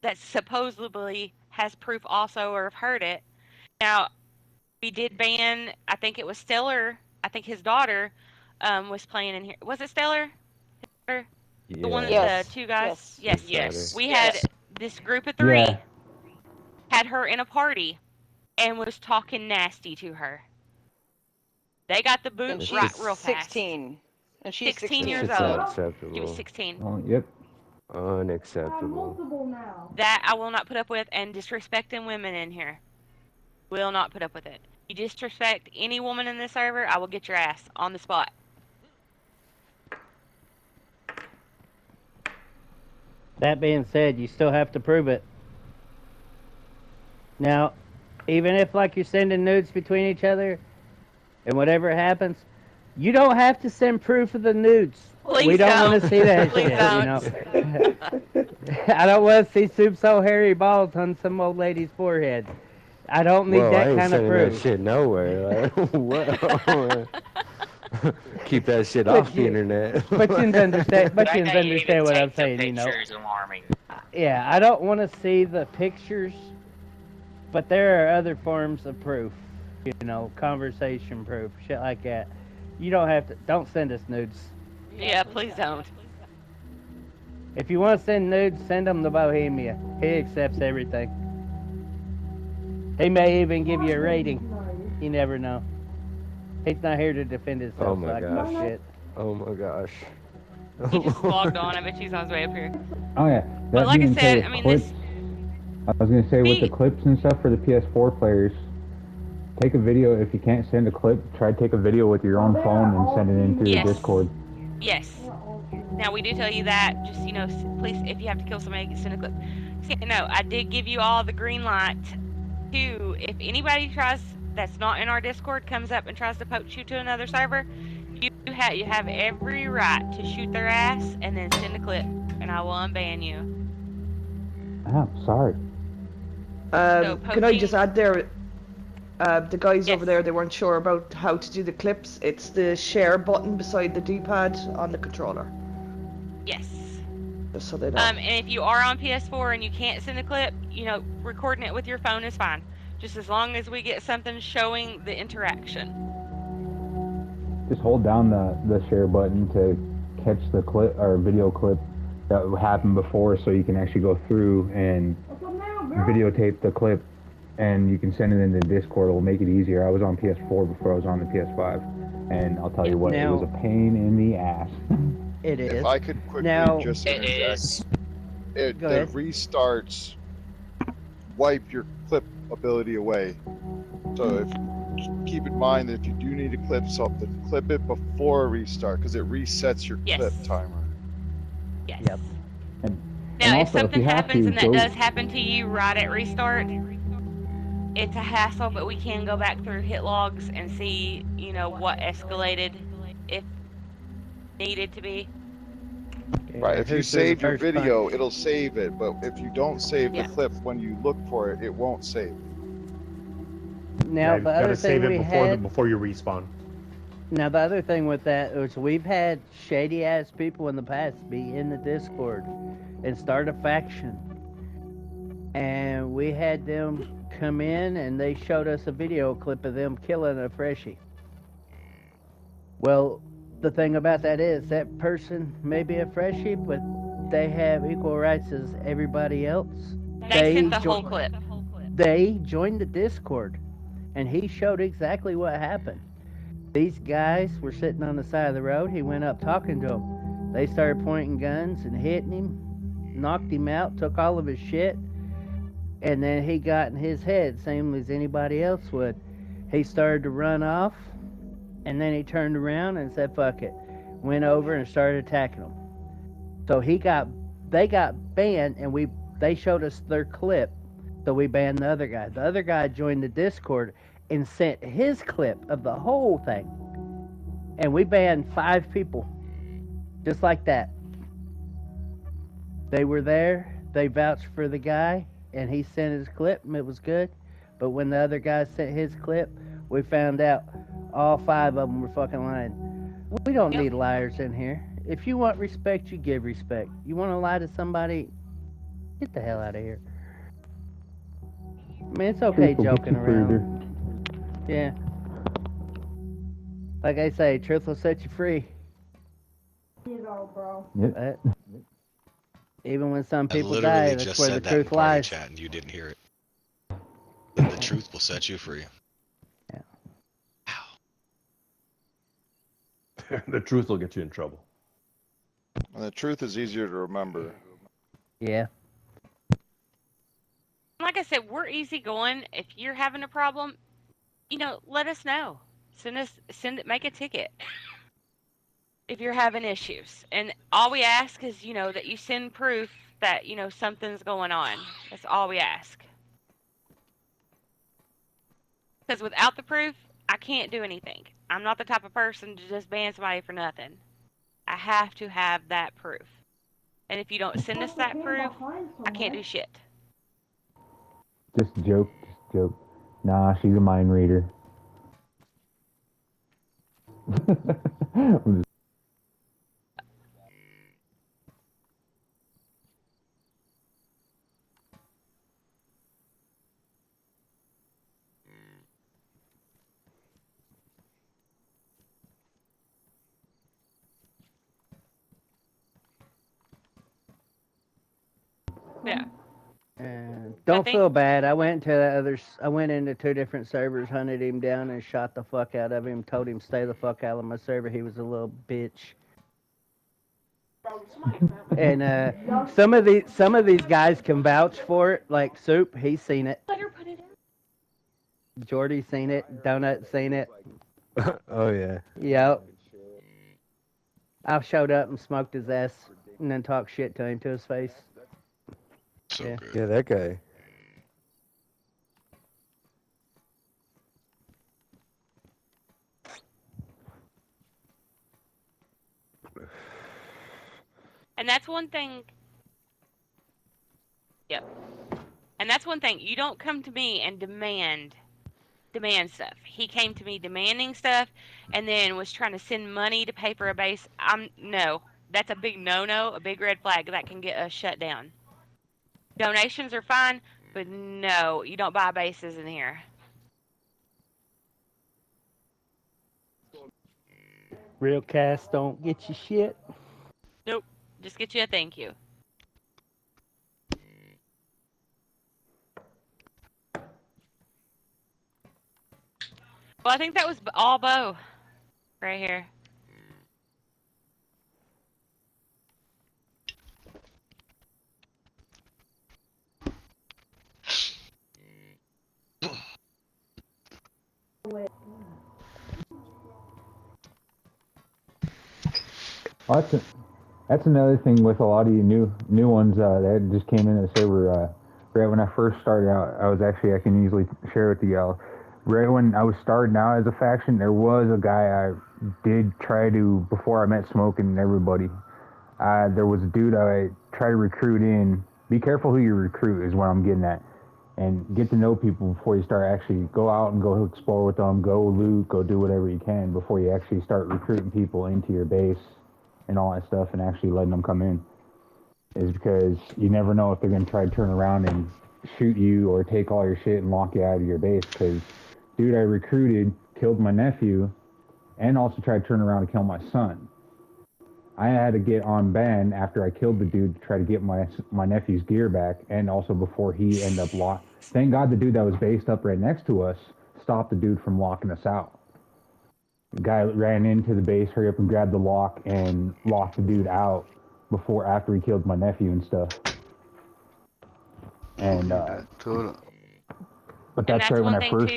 that supposedly has proof also or have heard it, now we did ban. I think it was Stellar. I think his daughter was playing in here. Was it Stellar? The one that Yes. the two guys. Yes. Yes. We Yes. had this group of 3 Yeah. had her in a party and was talking nasty to her. They got the boot And right she's real fast. 16. And she's 16 years It's old. unacceptable. She was 16. Oh, yep. Unacceptable. That I will not put up with, and disrespecting women in here. Will not put up with it. You disrespect any woman in this server, I will get your ass on the spot. That being said, you still have to prove it. Now, even if like you're sending nudes between each other and whatever happens, you don't have to send proof of the nudes. Please we don't want to see that Please shit, don't. I don't want to see soup so hairy balls on some old lady's forehead. I don't need Whoa, I that ain't kind of sending proof. that shit nowhere. Like, whoa. Keep that shit But off the you- internet. But you understand. But Fact you that you understand even what I'm take the saying, you know. picture is alarming. Yeah, I don't want to see the pictures, but there are other forms of proof. Conversation proof, shit like that. You don't have to. Don't send us nudes. Yeah, please don't. If you want to send nudes, send them to Bohemia. He accepts everything. He may even give you a rating. You never know. He's not here to defend himself. Oh my so I can talk gosh. shit. Oh my gosh. He just logged on. I bet he's on his way up here. Oh yeah. But That like I being said, with I mean, clips, this. I was gonna say with the Me- clips and stuff for the PS4 players, take a video. If you can't send a clip, try to take a video with your own phone and send it in through Yes. the Discord. Yes. Now we do tell you that. Just please, if you have to kill somebody, send a clip. See, no, I did give you all the green light. To if anybody that's not in our Discord comes up and tries to poach you to another server, you have every right to shoot their ass and then send a clip, and I will unban you. Ah, sorry. Can I just add there, the guys Yes. over there, they weren't sure about how to do the clips. It's the share button beside the D-pad on the controller. Yes. Just so they know. And if you are on PS4 and you can't send the clip, recording it with your phone is fine. Just as long as we get something showing the interaction. Just hold down the share button to catch the clip or video clip that happened before, so you can actually go through and videotape the clip, and you can send it into Discord. It'll make it easier. I was on PS4 before I was on the PS5, and I'll tell you what, it was a pain in the ass. It is. If I could quickly just It interject, is. the restarts wipe your clip ability away. So if keep in mind that if you do need to clip something, clip it before a restart, because it resets your clip timer. Yes. Yep. Now, if also, something if you have happens to, and that does happen to you right at restart, it's a hassle, but we can go back through hit logs and see, what escalated if needed to be. Right, if you who's through the saved your first video, punch? it'll save it, but if you don't save the clip when you look for it, it won't save. Now, the other thing we had... before you respawn. Now, the other thing with that is we've had shady-ass people in the past be in the Discord and start a faction. And we had them come in and they showed us a video clip of them killing a freshie. Well, the thing about that is that person may be a freshie, but they have equal rights as everybody else. They sent the whole clip. They joined the Discord, and he showed exactly what happened. These guys were sitting on the side of the road. He went up talking to them. They started pointing guns and hitting him, knocked him out, took all of his shit, and then he got in his head, same as anybody else would. He started to run off, and then he turned around and said, fuck it. Went over and started attacking them. So they got banned, and they showed us their clip, so we banned the other guy. The other guy joined the Discord and sent his clip of the whole thing. And we banned 5 people. Just like that. They were there, they vouched for the guy, and he sent his clip, and it was good. But when the other guy sent his clip, we found out all 5 of them were fucking lying. We don't need liars in here. If you want respect, you give respect. You want to lie to somebody, get the hell out of here. I mean, it's okay joking around. Yeah. Like I say, truth will set you free. Yep. Even when some I people literally die, that's just where the said that in truth party lies. chat and you didn't hear it. The truth will set you free. The truth will get you in trouble. And the truth is easier to remember. Yeah. Like I said, we're easygoing. If you're having a problem, let us know. Make a ticket if you're having issues. And all we ask is, that you send proof that, something's going on. That's all we ask. Because without the proof, I can't do anything. I'm not the type of person to just ban somebody for nothing. I have to have that proof. And if you don't send us that proof, I can't do shit. Just a joke. Nah, she's a mind reader. Yeah. Don't feel bad. I went into 2 different servers, hunted him down, and shot the fuck out of him. Told him stay the fuck out of my server. He was a little bitch. And some of these guys can vouch for it. Like Soup, he's seen it. Jordy's seen it. Donut seen it. Oh yeah. Yep. I showed up and smoked his ass, and then talked shit to him to his face. So Yeah. good. Yeah, that guy. And that's one thing. Yep. And that's one thing. You don't come to me and demand stuff. He came to me demanding stuff, and then was trying to send money to pay for a base. No, that's a big no-no, a big red flag that can get us shut down. Donations are fine, but no, you don't buy bases in here. Real cast don't get you shit. Nope, just get you a thank you. Well, I think that was all Bo right here. Well, that's another thing with a lot of you new ones that just came into the server. Right when I first started out, I can easily share with you. Right when I was starting out as a faction, there was a guy I did try to, before I met Smoke and everybody. There was a dude I tried to recruit in. Be careful who you recruit is what I'm getting at. And get to know people before you start actually go out and go explore with them, go loot, go do whatever you can before you actually start recruiting people into your base and all that stuff and actually letting them come in. Is because you never know if they're going to try to turn around and shoot you or take all your shit and lock you out of your base. Because dude I recruited killed my nephew and also tried to turn around and kill my son. I had to get on ban after I killed the dude to try to get my nephew's gear back, and also before he ended up locked. Thank God the dude that was based up right next to us stopped the dude from locking us out. The guy ran into the base, hurried up and grabbed the lock and locked the dude out after he killed my nephew and stuff. And but that's right when I first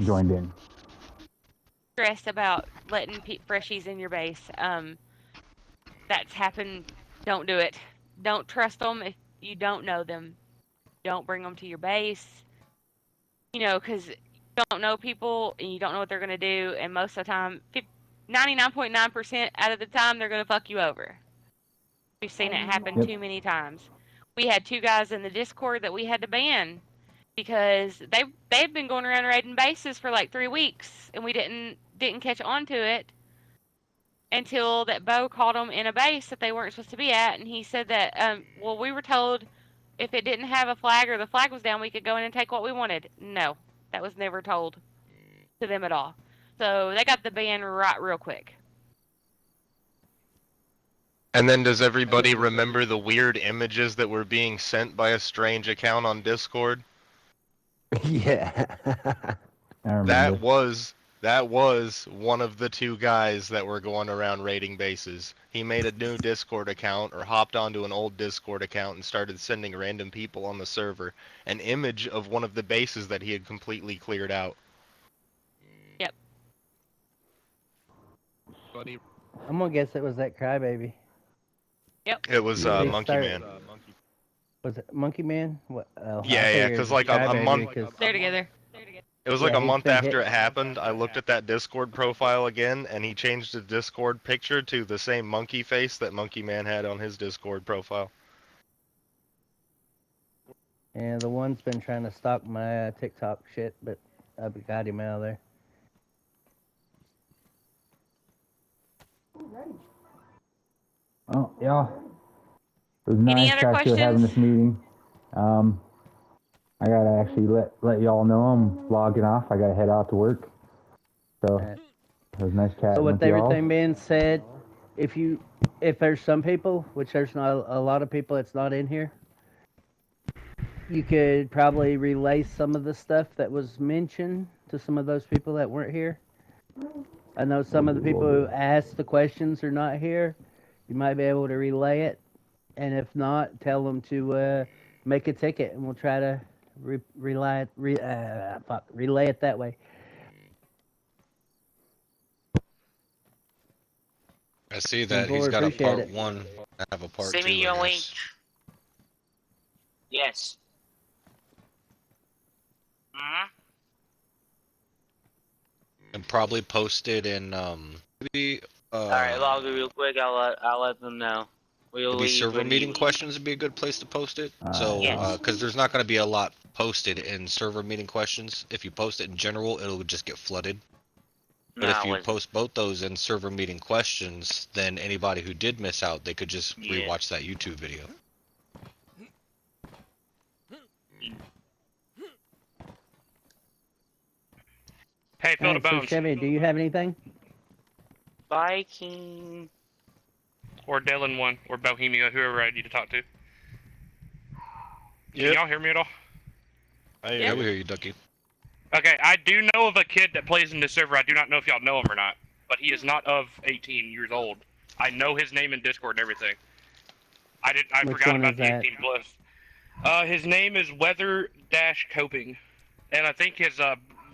joined in. Stressed about letting freshies in your base. That's happened. Don't do it. Don't trust them if you don't know them. Don't bring them to your base. You know, because you don't know people and you don't know what they're going to do. And most of the time, 99.9% out of the time, they're going to fuck you over. We've seen it happen too many times. We had 2 guys in the Discord that we had to ban because they've been going around raiding bases for like 3 weeks, and we didn't catch on to it until that Bo caught them in a base that they weren't supposed to be at, and he said that well, we were told if it didn't have a flag or the flag was down, we could go in and take what we wanted. No, that was never told to them at all. So they got the ban right real quick. And then does everybody remember the weird images that were being sent by a strange account on Discord? Yeah. I remember. That was one of the 2 guys that were going around raiding bases. He made a new Discord account or hopped onto an old Discord account and started sending random people on the server an image of one of the bases that he had completely cleared out. Yep. I'm gonna guess it was that crybaby. Yep. It was Monkey Man. Was it Monkey Man? What? Oh, yeah, because like a month. They're together. It was like a month after it happened. I looked at that Discord profile again, and he changed the Discord picture to the same monkey face that Monkey Man had on his Discord profile. Yeah, the one's been trying to stalk my TikTok shit, but I got him out of there. Oh yeah, it was nice actually having this meeting. I gotta actually let y'all know I'm logging off. I gotta head out to work. So it was nice chatting with y'all. So with everything being said, if there's some people, which there's not a lot of people that's not in here, you could probably relay some of the stuff that was mentioned to some of those people that weren't here. I know some of the people who asked the questions are not here. You might be able to relay it, and if not, tell them to make a ticket, and we'll try to relay it that way. I see that he's got a part 1. I have a part 2. Send me your link. Yes. And probably post it in maybe. Alright, log it real quick. I'll let them know. We'll maybe leave server meeting questions would be a good place to post it. So, because there's not going to be a lot posted in server meeting questions. If you post it in general, it'll just get flooded. But No, if I you wasn't. post both those in server meeting questions, then anybody who did miss out, they could just Yeah. rewatch that YouTube video. Hey, Phil All the right, so Bones. Chevy, do you have anything? Viking. Or Dylan one, or Bohemia, whoever I need to talk to. Can Yep. y'all hear me at all? Yeah, we hear you, Ducky. Okay, I do know of a kid that plays in this server. I do not know if y'all know him or not, but he is not of 18 years old. I know his name in Discord and everything. I Which forgot one about is the that? 18 plus. His name is Weather-Coping, and I think his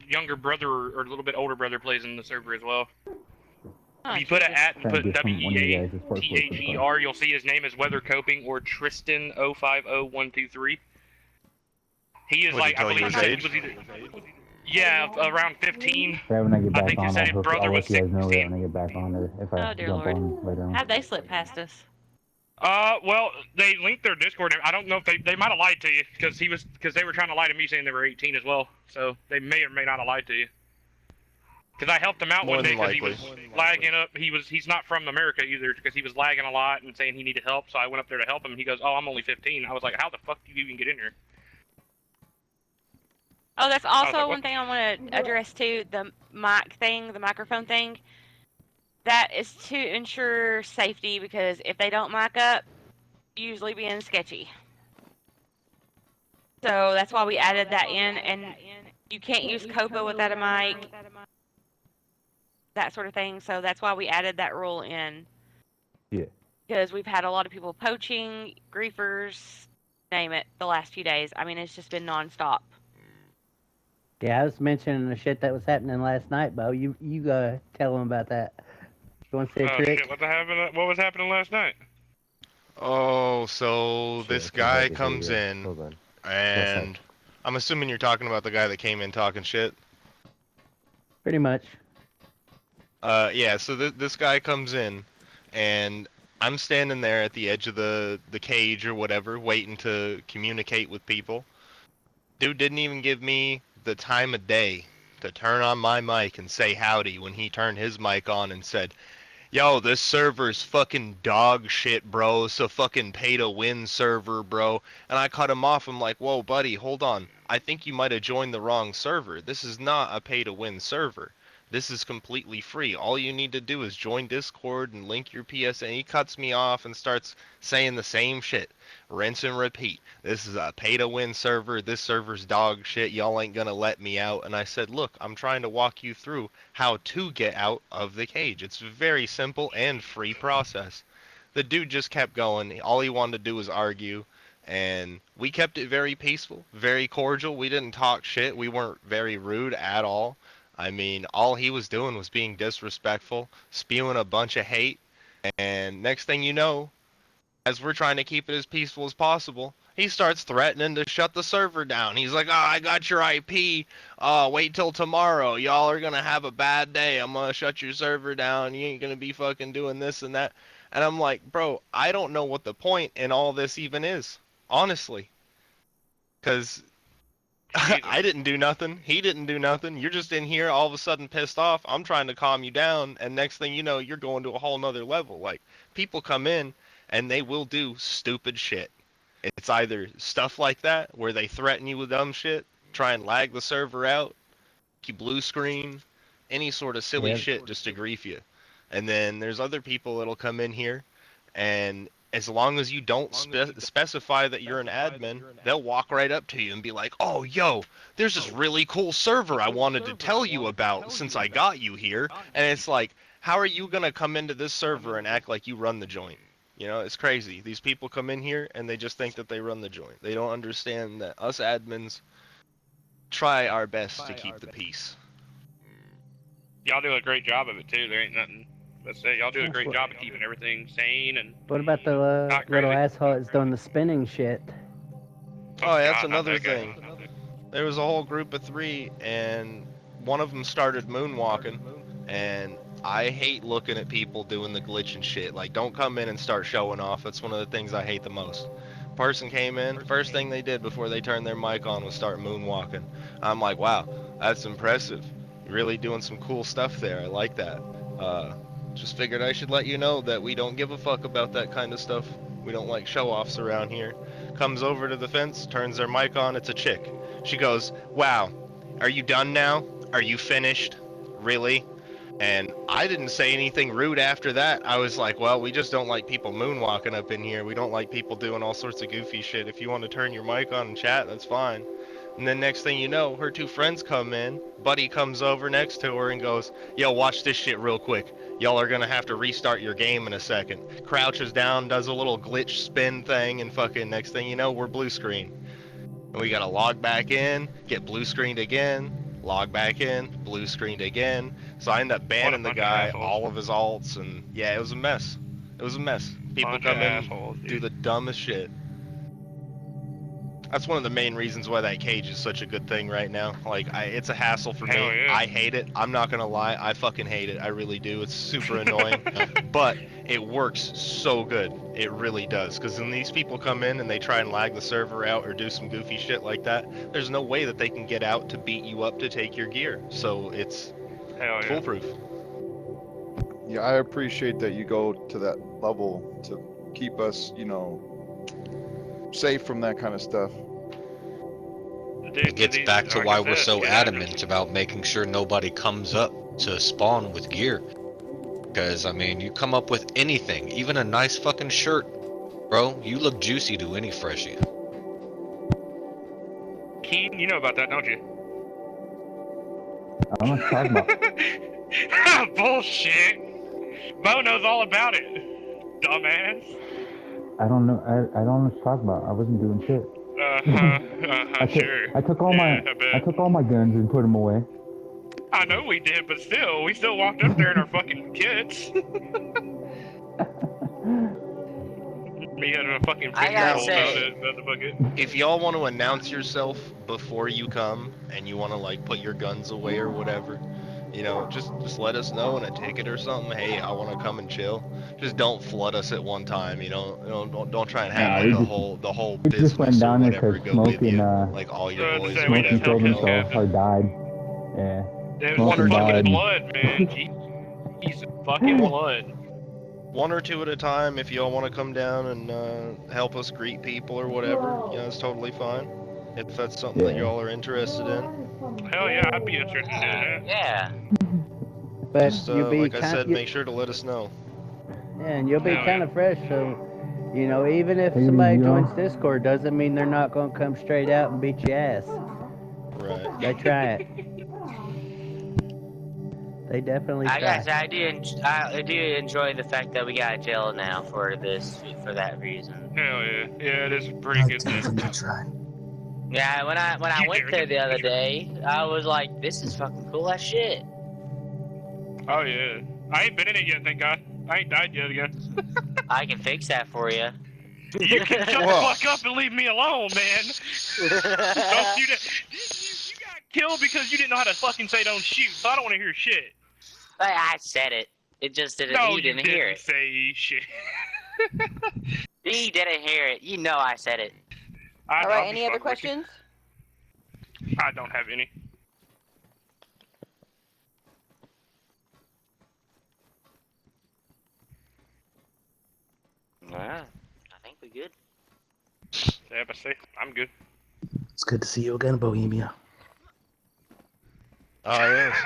younger brother or a little bit older brother plays in the server as well. Oh, If you put an Jesus. at and Trying to put get from one of you guys to support WEATHER, you'll see his name is Weather Coping or Tristan 050123. He is Would he like, I tell you believe his he said age? he was either, yeah, around 15. Right when I get I back think he on, said his brother I'll was let you guys know that 16. when I get back on, or if I Oh, dear jump Lord. on later on. How'd they slip past us? Well, they linked their Discord. I don't know if they might have lied to you because they were trying to lie to me saying they were 18 as well. So they may or may not have lied to you. Because I helped him out More one day than because he likely. was lagging up. He's not from America either because he was lagging a lot and saying he needed help. So I went up there to help him. He goes, "Oh, I'm only 15." I was like, "How the fuck do you even get in here?" Oh, that's I was also like, one "What?" thing I want to address too. The mic thing, the microphone thing. That is to ensure safety because if they don't mic up, usually being sketchy. So that's why we added that in, and you can't use COPA without a mic, that sort of thing. So that's why we added that rule in. Yeah. Because we've had a lot of people poaching, griefers, name it, the last few days. I mean, it's just been nonstop. Yeah, I was mentioning the shit that was happening last night, Bo. You tell them about that. You want to say a Oh trick? shit! What was happening last night? Oh, so Shit, this I can't hardly guy hear comes you. in, Hold on. and I'm assuming you're talking about the guy that came in talking shit. Pretty much. Yeah. So this guy comes in, and I'm standing there at the edge of the cage or whatever, waiting to communicate with people. Dude didn't even give me the time of day to turn on my mic and say howdy when he turned his mic on and said, "Yo, this server's fucking dog shit, bro. It's a fucking pay-to-win server, bro." And I cut him off. I'm like, "Whoa, buddy, hold on. I think you might have joined the wrong server. This is not a pay-to-win server. This is completely free. All you need to do is join Discord and link your PSN." He cuts me off and starts saying the same shit. Rinse and repeat. This is a pay-to-win server. This server's dog shit. Y'all ain't gonna let me out. And I said, "Look, I'm trying to walk you through how to get out of the cage. It's a very simple and free process." The dude just kept going. All he wanted to do was argue, and we kept it very peaceful, very cordial. We didn't talk shit. We weren't very rude at all. I mean, all he was doing was being disrespectful, spewing a bunch of hate, and next thing you know, as we're trying to keep it as peaceful as possible, he starts threatening to shut the server down. He's like, "Oh, I got your IP. Wait till tomorrow. Y'all are gonna have a bad day. I'm gonna shut your server down. You ain't gonna be fucking doing this and that." And I'm like, "Bro, I don't know what the point in all this even is, honestly. Because I didn't do nothing. He didn't do nothing. You're just in here all of a sudden pissed off. I'm trying to calm you down, and next thing you know, you're going to a whole nother level." Like, people come in and they will do stupid shit. It's either stuff like that where they threaten you with dumb shit, try and lag the server out, you blue screen, any sort of silly Yep. shit just to grief you. And then there's other people that'll come in here, and as long as you don't specify that you're an admin, they'll walk right up to you and be like, "Oh, yo, there's this really cool server I wanted to tell you about since I got you here." And it's like, how are you going to come into this server and act like you run the joint? You know, it's crazy. These people come in here and they just think that they run the joint. They don't understand that us admins try our best to keep the peace. Y'all do a great job of it too. There ain't nothing. Let's say y'all do a great job of keeping everything sane and. What about the Not little crazy. asshole that's doing the spinning shit? Oh, yeah, that's God, not another that guy. thing. There was a whole group of 3, and one of them started moonwalking, and I hate looking at people doing the glitch and shit. Like, don't come in and start showing off. That's one of the things I hate the most. Person came in, first thing they did before they turned their mic on was start moonwalking. I'm like, wow, that's impressive. Really doing some cool stuff there. I like that. Just figured I should let you know that we don't give a fuck about that kind of stuff. We don't like show-offs around here. Comes over to the fence, turns their mic on, it's a chick. She goes, "Wow, are you done now? Are you finished? Really?" And I didn't say anything rude after that. I was like, well, we just don't like people moonwalking up in here. We don't like people doing all sorts of goofy shit. If you want to turn your mic on and chat, that's fine. And then next thing you know, her two friends come in. Buddy comes over next to her and goes, "Yo, watch this shit real quick. Y'all are gonna have to restart your game in a second." Crouches down, does a little glitch spin thing, and fucking next thing you know, we're blue screen. And we gotta log back in, get blue screened again, log back in, blue screened again. So I end up banning the guy, all of his alts, and yeah, it was a mess. It was a mess. People come in, do the dumbest shit. That's one of the main reasons why that cage is such a good thing right now. Like, it's a hassle for me. Yeah. I hate it. I'm not gonna lie. I fucking hate it. I really do. It's super annoying. But it works so good. It really does. Because when these people come in and they try and lag the server out or do some goofy shit like that, there's no way that they can get out to beat you up to take your gear. So it's foolproof. Yeah, I appreciate that you go to that level to keep us, you know, safe from that kind of stuff. It gets back to why we're so adamant about making sure nobody comes up to spawn with gear. Because, I mean, you come up with anything, even a nice fucking shirt, bro, you look juicy to any freshie. Keen, you know about that, don't you? I don't know what you're talking about. Bullshit! Bo knows all about it, dumbass. I don't know. I don't know what you're talking about. I wasn't doing shit. Sure. I took all my guns and put them away. I know we did, but still, we still walked up there in our fucking kits. Me having a fucking I finger gotta pulled say, out the bucket. If y'all want to announce yourself before you come and you want to like put your guns away or whatever, you know, just let us know in a ticket or something. Hey, I want to come and chill. Just don't flood us at one time. You know, don't try and have like the whole We just went business or down there whatever because go with Smokey you, and like all your boys or Smokey whatever. killed You know? himself or died. Yeah. It was Smokey fucking died. blood, man. Jesus fucking blood. One or two at a time. If y'all want to come down and help us greet people or whatever, you know, it's totally fine. If that's something that y'all are interested in. Hell yeah, I'd be interested in doing that. Yeah. But Just you'll be like I said, make sure to let us know. Yeah, and you'll be kind of fresh, so you know, even if Take it somebody easy, joins y'all. Discord, doesn't mean they're not gonna come straight out and beat your ass. Right. They try it. They definitely I try. gotta say, I do enjoy the fact that we got a jail now for that reason. Hell yeah, yeah, it is a pretty good thing. Yeah, when I went there the other day, I was like, this is fucking cool as shit. Oh yeah, I ain't been in it yet, thank God. I ain't died yet again. I can fix that for you. You can shut the fuck up and leave me alone, man. Don't you? You got killed because you didn't know how to fucking say don't shoot. So I don't want to hear shit. I said it. It just didn't. No, He didn't hear it. Say shit. He didn't hear it. You know I said it. All right. Any other questions? I don't have any. Yeah, I think we're good. Yeah, but say I'm good. It's good to see you again, Bohemia. Oh yes.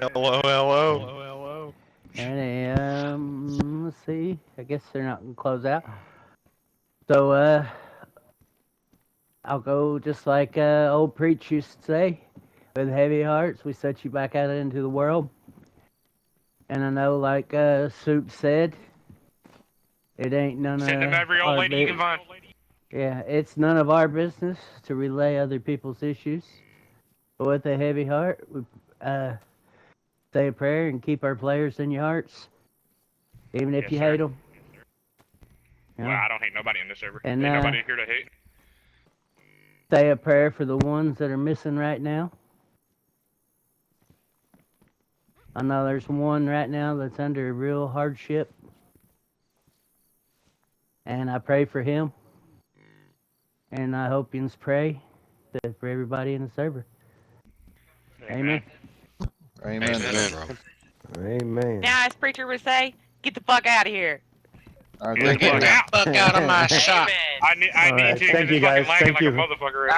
Hello. And let's see. I guess they're not gonna close out. So I'll go just like old Preach used to say, with heavy hearts we set you back out into the world. And I know, like Soup said, it ain't none of Send them every old our lady you can find. Yeah, it's none of our business to relay other people's issues. But with a heavy heart, we say a prayer and keep our players in your hearts, even if you hate them. Well, I don't hate nobody in this server. And, Ain't nobody here to hate. Say a prayer for the ones that are missing right now. I know there's one right now that's under a real hardship. And I pray for him. And I hope you pray for everybody in the server. Amen. Amen. Amen, bro. Amen. Now, as preacher would say, get the fuck out of here. All right, Yeah, thank you. get the Fuck out of my shop. Amen. I need All right, to, thank because you, it's fucking guys. lagging Thank like a you. motherfucker right